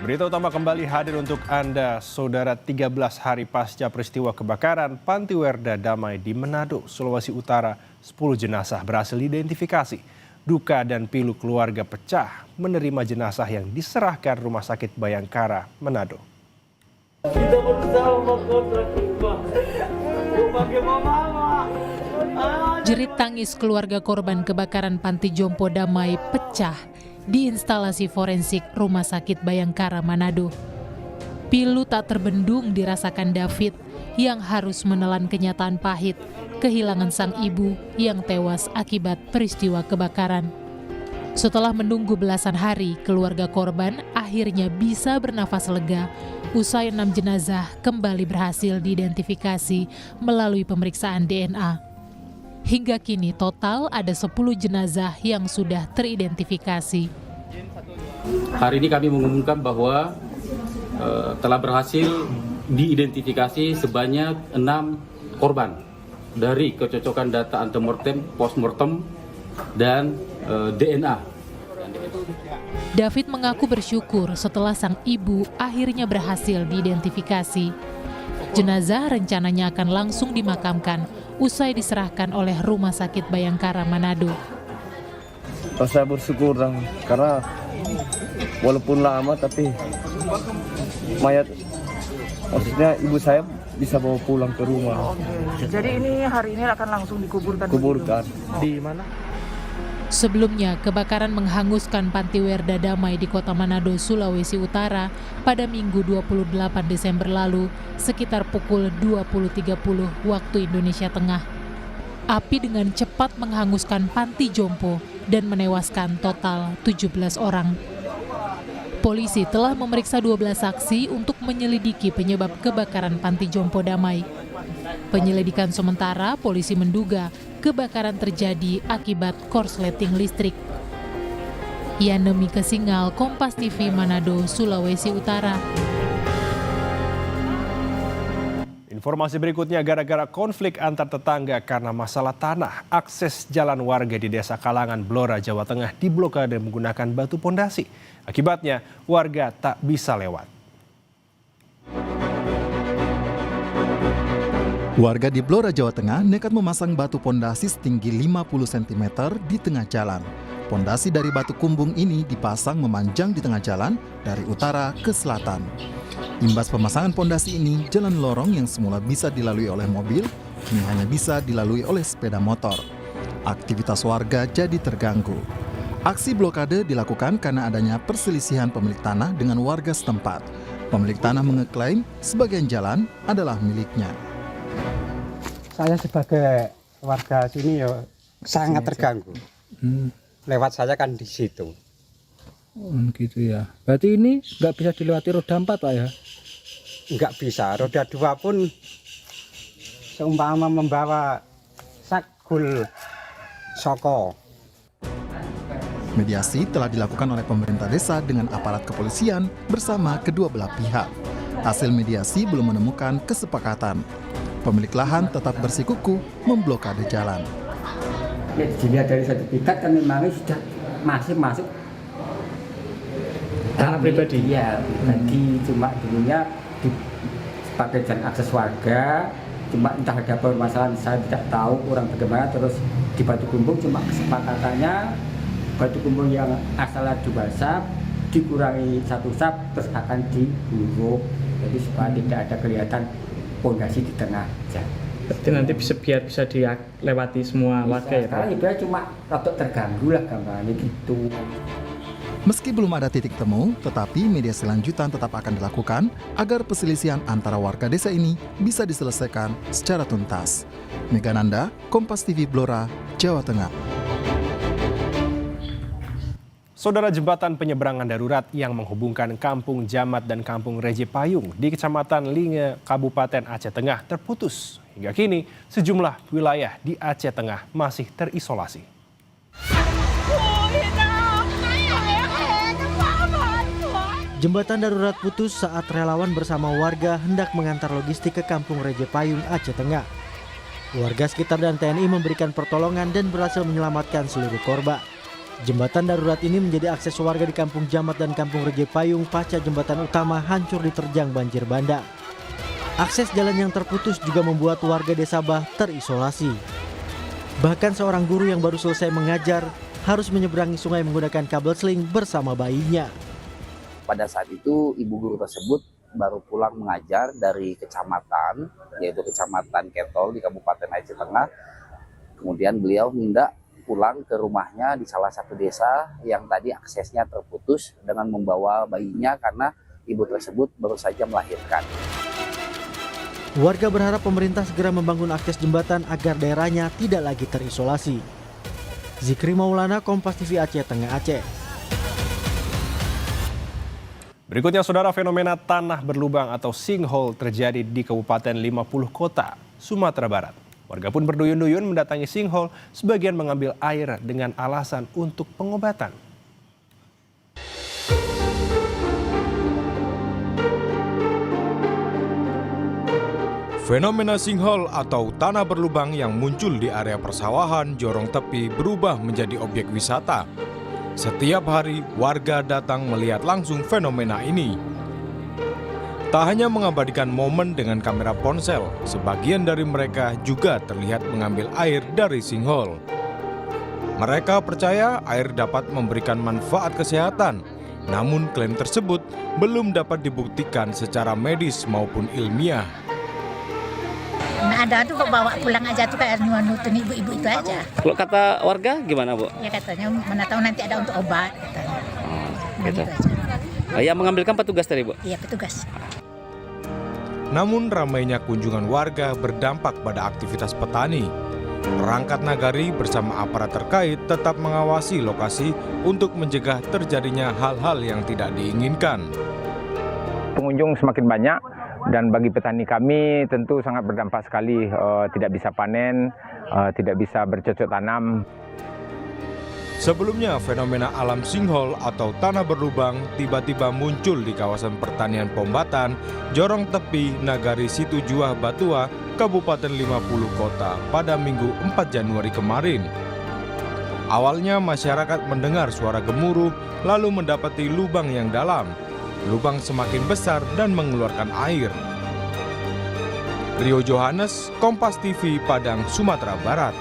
Berita utama kembali hadir untuk Anda, Saudara. 13 hari pasca peristiwa kebakaran Panti Werda Damai di Manado, Sulawesi Utara, 10 jenazah berhasil diidentifikasi. Duka dan pilu keluarga pecah menerima jenazah yang diserahkan Rumah Sakit Bayangkara, Manado. Kita bersama mengkontrak rumah. Jerit tangis keluarga korban kebakaran Panti Jompo Damai pecah di instalasi forensik Rumah Sakit Bayangkara, Manado. Pilu tak terbendung dirasakan David yang harus menelan kenyataan pahit kehilangan sang ibu yang tewas akibat peristiwa kebakaran. Setelah menunggu belasan hari, keluarga korban akhirnya bisa bernafas lega usai 6 jenazah kembali berhasil diidentifikasi melalui pemeriksaan DNA. Hingga kini total ada 10 jenazah yang sudah teridentifikasi. Hari ini kami mengumumkan bahwa telah berhasil diidentifikasi sebanyak 6 korban dari kecocokan data antemortem, postmortem, dan DNA. David mengaku bersyukur setelah sang ibu akhirnya berhasil diidentifikasi. Jenazah rencananya akan langsung dimakamkan usai diserahkan oleh Rumah Sakit Bayangkara, Manado. Saya bersyukur karena walaupun lama tapi mayat, maksudnya ibu saya bisa bawa pulang ke rumah. Jadi ini hari ini akan langsung dikuburkan? Kuburkan. Di mana? Sebelumnya, kebakaran menghanguskan Panti Werda Damai di Kota Manado, Sulawesi Utara pada Minggu 28 Desember lalu sekitar pukul 20.30 waktu Indonesia Tengah. Api dengan cepat menghanguskan Panti Jompo dan menewaskan total 17 orang. Polisi telah memeriksa 12 saksi untuk menyelidiki penyebab kebakaran Panti Jompo Damai. Penyelidikan sementara, polisi menduga kebakaran terjadi akibat korsleting listrik. Yanemi Kesingal, Kompas TV, Manado, Sulawesi Utara. Informasi berikutnya, gara-gara konflik antar tetangga karena masalah tanah, akses jalan warga di Desa Kalangan, Blora, Jawa Tengah diblokade menggunakan batu pondasi. Akibatnya, warga tak bisa lewat. Warga di Blora, Jawa Tengah nekat memasang batu pondasi setinggi 50 cm di tengah jalan. Pondasi dari batu kumbung ini dipasang memanjang di tengah jalan dari utara ke selatan. Imbas pemasangan pondasi ini, jalan lorong yang semula bisa dilalui oleh mobil, kini hanya bisa dilalui oleh sepeda motor. Aktivitas warga jadi terganggu. Aksi blokade dilakukan karena adanya perselisihan pemilik tanah dengan warga setempat. Pemilik tanah mengeklaim sebagian jalan adalah miliknya. Saya sebagai warga sini ya sangat terganggu. Lewat saya kan di situ. Gitu ya. Berarti ini nggak bisa dilewati roda 4, Pak ya? Nggak bisa. Roda 2 pun seumpama membawa sakgul soko. Mediasi telah dilakukan oleh pemerintah desa dengan aparat kepolisian bersama kedua belah pihak. Hasil mediasi belum menemukan kesepakatan. Pemilik lahan tetap bersikukuh memblokade jalan. Ya, dilihat dari sertifikat kan memang sudah masuk tanah pribadi. Ya, nanti cuma dulunya dipakai jalan akses warga, cuma entah ada permasalahan saya tidak tahu kurang bagaimana, terus di batu kumbung cuma kesepakatannya batu kumbung yang asalnya 2 sap dikurangi 1 sap terus akan diguyur, jadi supaya tidak ada kelihatan pondasi di tengah jalan. Berarti nanti biar bisa dilewati semua warga ya, Pak? Sekarang itu cuma rotok terganggu lah gambarnya gitu. Meski belum ada titik temu, tetapi mediasi lanjutan tetap akan dilakukan agar perselisihan antara warga desa ini bisa diselesaikan secara tuntas. Megananda, Kompas TV, Blora, Jawa Tengah. Saudara, jembatan penyeberangan darurat yang menghubungkan Kampung Jamat dan Kampung Reje Payung di Kecamatan Linge, Kabupaten Aceh Tengah terputus. Hingga kini, sejumlah wilayah di Aceh Tengah masih terisolasi. Jembatan darurat putus saat relawan bersama warga hendak mengantar logistik ke Kampung Reje Payung, Aceh Tengah. Warga sekitar dan TNI memberikan pertolongan dan berhasil menyelamatkan seluruh korban. Jembatan darurat ini menjadi akses warga di Kampung Jamat dan Kampung Reje Payung pasca jembatan utama hancur diterjang banjir bandang. Akses jalan yang terputus juga membuat warga desa Bah terisolasi. Bahkan seorang guru yang baru selesai mengajar harus menyeberangi sungai menggunakan kabel seling bersama bayinya. Pada saat itu ibu guru tersebut baru pulang mengajar dari kecamatan, yaitu Kecamatan Ketol di Kabupaten Aceh Tengah. Kemudian beliau hendak pulang ke rumahnya di salah satu desa yang tadi aksesnya terputus dengan membawa bayinya karena ibu tersebut baru saja melahirkan. Warga berharap pemerintah segera membangun akses jembatan agar daerahnya tidak lagi terisolasi. Zikri Maulana, Kompas TV Aceh Tengah Aceh. Berikutnya, saudara, fenomena tanah berlubang atau sinkhole terjadi di Kabupaten 50 Kota, Sumatera Barat. Warga pun berduyun-duyun mendatangi sinkhole, sebagian mengambil air dengan alasan untuk pengobatan. Fenomena sinkhole atau tanah berlubang yang muncul di area persawahan Jorong Tepi berubah menjadi objek wisata. Setiap hari warga datang melihat langsung fenomena ini. Tak hanya mengabadikan momen dengan kamera ponsel, sebagian dari mereka juga terlihat mengambil air dari sinkhole. Mereka percaya air dapat memberikan manfaat kesehatan, namun klaim tersebut belum dapat dibuktikan secara medis maupun ilmiah. Nah, ada tuh kok bawa pulang aja tuh kayak nuntun ibu-ibu itu aja. Kalau kata warga gimana, Bu? Ya katanya mana tahu nanti ada untuk obat katanya. Gitu. Aja. Yang mengambilkan petugas tadi, Bu? Iya, petugas. Namun ramainya kunjungan warga berdampak pada aktivitas petani. Perangkat nagari bersama aparat terkait tetap mengawasi lokasi untuk mencegah terjadinya hal-hal yang tidak diinginkan. Pengunjung semakin banyak dan bagi petani kami tentu sangat berdampak sekali, tidak bisa panen, tidak bisa bercocok tanam. Sebelumnya, fenomena alam sinkhole atau tanah berlubang tiba-tiba muncul di kawasan pertanian Pombatan, Jorong Tepi, Nagari Situjuah Batua, Kabupaten 50 Kota pada Minggu 4 Januari kemarin. Awalnya masyarakat mendengar suara gemuruh lalu mendapati lubang yang dalam. Lubang semakin besar dan mengeluarkan air. Rio Johannes, Kompas TV, Padang, Sumatera Barat.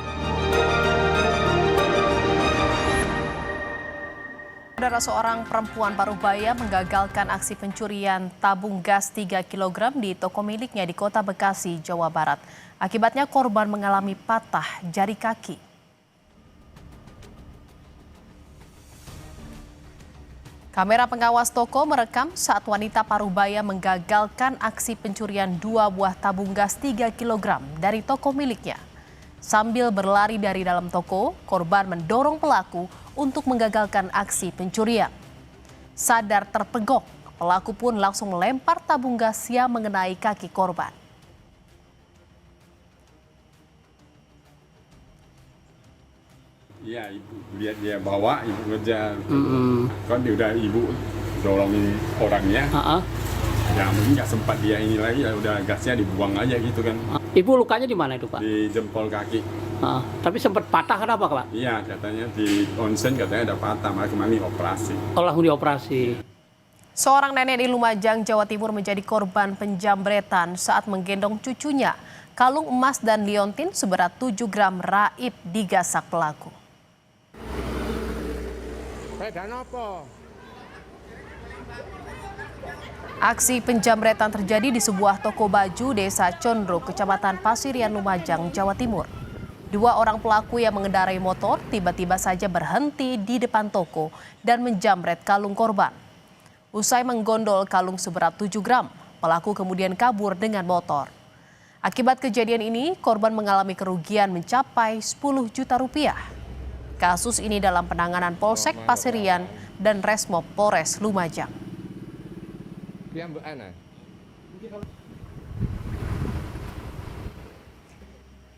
Saudara, seorang perempuan Parubaya menggagalkan aksi pencurian tabung gas 3 kg di toko miliknya di Kota Bekasi, Jawa Barat. Akibatnya korban mengalami patah jari kaki. Kamera pengawas toko merekam saat wanita Parubaya menggagalkan aksi pencurian 2 buah tabung gas 3 kg dari toko miliknya. Sambil berlari dari dalam toko, korban mendorong pelaku untuk menggagalkan aksi pencurian. Sadar terpegok, pelaku pun langsung melempar tabung gas yang mengenai kaki korban. Iya, ibu lihat dia bawa, ibu ngejar. Kan dia udah ibu dorongin orangnya. Ya mungkin nggak sempat dia ini lagi, ya udah gasnya dibuang aja gitu kan. Ibu lukanya di mana itu, Pak? Di jempol kaki. Tapi sempat patah kenapa, Pak? Iya, katanya di onsen katanya ada patah, makanya kemarin operasi. Oh, langsung dioperasi. Seorang nenek di Lumajang, Jawa Timur menjadi korban penjambretan saat menggendong cucunya. Kalung emas dan liontin seberat 7 gram raib digasak pelaku. Aksi penjambretan terjadi di sebuah toko baju Desa Condro, Kecamatan Pasirian, Lumajang, Jawa Timur. 2 orang pelaku yang mengendarai motor tiba-tiba saja berhenti di depan toko dan menjamret kalung korban. Usai menggondol kalung seberat 7 gram, pelaku kemudian kabur dengan motor. Akibat kejadian ini, korban mengalami kerugian mencapai 10 juta rupiah. Kasus ini dalam penanganan Polsek Pasirian dan Resmob Polres Lumajang.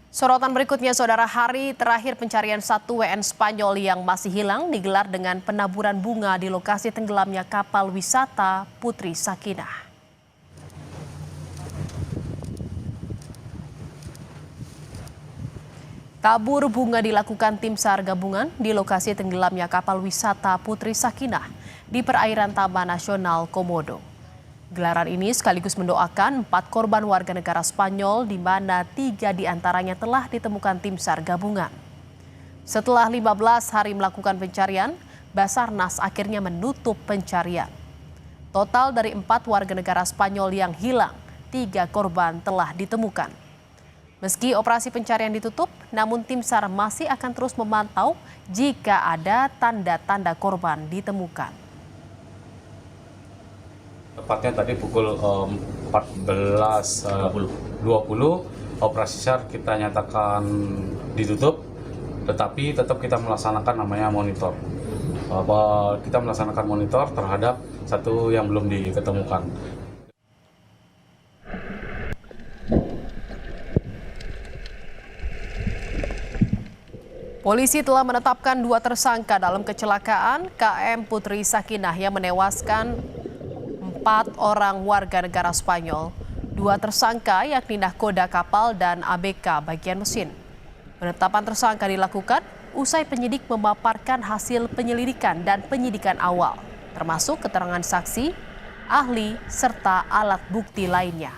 Sorotan berikutnya, saudara, hari terakhir pencarian 1 WN Spanyol yang masih hilang digelar dengan penaburan bunga di lokasi tenggelamnya kapal wisata Putri Sakinah. Tabur bunga dilakukan tim SAR gabungan di lokasi tenggelamnya kapal wisata Putri Sakinah di perairan Taman Nasional Komodo. Gelaran ini sekaligus mendoakan 4 korban warga negara Spanyol di mana 3 diantaranya telah ditemukan tim SAR gabungan. Setelah 15 hari melakukan pencarian, Basarnas akhirnya menutup pencarian. Total dari 4 warga negara Spanyol yang hilang, 3 korban telah ditemukan. Meski operasi pencarian ditutup, namun tim SAR masih akan terus memantau jika ada tanda-tanda korban ditemukan. Tepatnya tadi pukul 14.20 operasi SAR kita nyatakan ditutup, tetapi tetap kita melaksanakan namanya monitor. Kita melaksanakan monitor terhadap satu yang belum diketemukan. Polisi telah menetapkan 2 tersangka dalam kecelakaan KM Putri Sakinah yang menewaskan 4 orang warga negara Spanyol. 2 tersangka yakni nahkoda kapal dan ABK bagian mesin. Penetapan tersangka dilakukan usai penyidik memaparkan hasil penyelidikan dan penyidikan awal, termasuk keterangan saksi, ahli, serta alat bukti lainnya.